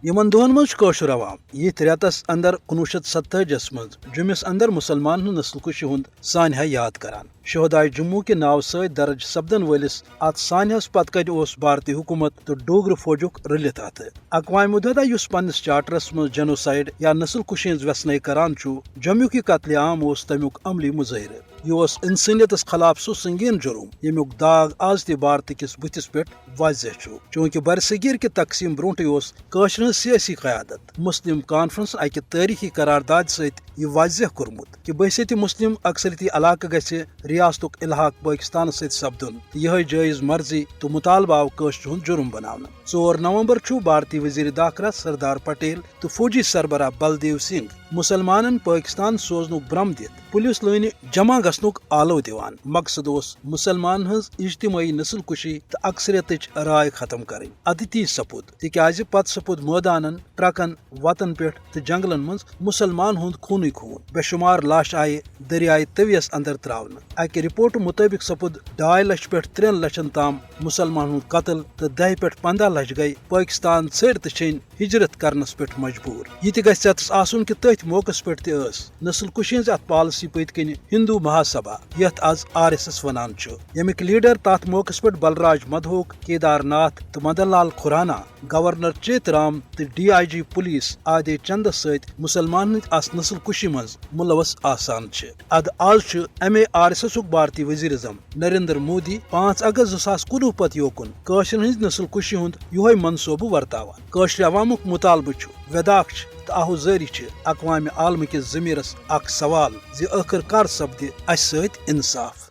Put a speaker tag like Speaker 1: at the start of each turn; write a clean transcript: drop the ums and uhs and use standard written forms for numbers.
Speaker 1: یمن دہن مز کشر عوام یت ریتس اندر 1947 مز جمس اندر مسلمان ہند نسل کشی ہند سانحہ یاد کران شہدائے جموں کے ناو ست درج سپدن ولس ات سانحس پتہ کن بھارتی حکومت تو ڈوگر فوجک رلت ات اقوام متحدہ اس پنس چارٹرس مز جنوسائڈ یا نسل کشی ہز ویسنے کران جموں کی قتل عام تمیک عملی مظاہرہ یہ انسانیتس خلاف سہ سنگین جرم یمیک داغ آز تہ بھارت کس بتس پہ واضح چونکہ برصغیر کے تقسیم برونٹے قاشر ہز سیاسی قیادت مسلم کانفرنس اکہ تاریخی قرارداد ست یہ واضح کورمت کہ بحثیت مسلم اکثریتی علاقہ گژھِ ریاستک الحاق پاکستان ست سپدن یہ جائز مرضی تو مطالبہ آو قاشر ہند جرم بناونہ 4 نومبر بھارتی وزیر داخلہ سردار پٹیل تو فوجی سربراہ بلدیو سنگھ مسلمانن پاکستان سوزنک برم دت پولیس لٲنہِ جمع گژھنک آلو دیوان مقصد مسلمان ہز اجتماعی نسل کشی تو اکثریتچ رائے ختم کریں ادتی سپود تکیاز پتہ سپود میدانن ٹرکن وتن پہ تو جنگلن مز مسلمان ہند خون بے شمار لاش آئے دریائے طویس اندر تراؤن اکہ رپورٹ مطابق سپود 2.5 لچھ پہ 3 لچھن تام مسلمان ہند قتل تو 10 پہ 15 لچھ گئی پاکستان ژھر تو چھن ہجرت کرنس پہ مجبور یہ تہ گژھِ ژےٚ آسُن کہ تٔتھۍ موقعس پہ تہ نسل کشی ہز ات پالسی پٔتۍ کِنۍ ہندو مہاسبھا یتھ آز RSS ونان یمیک لیڈر تات موقعس پہ بلراج مدھوک کیدار ناتھ تو مدن لال کھرانا گورنر چیت رام تو DIG پولیس آدے چندس ست مسلمان ہند اس نسل کشی مز ملوث آسان اد آز امی RSS بھارتی وزیر اعظم نریندر مودی 5 اگست 2019 پتہ یوکن قاشر ہند نسل کشی ہند یہ منصوبہ ورتاوان قاشر عوامک مطالبہ وداخ تو آہوزاری اقوام عالم کس ضمیرس اخ سوال زی آخر کر سپدِ اس ست انصاف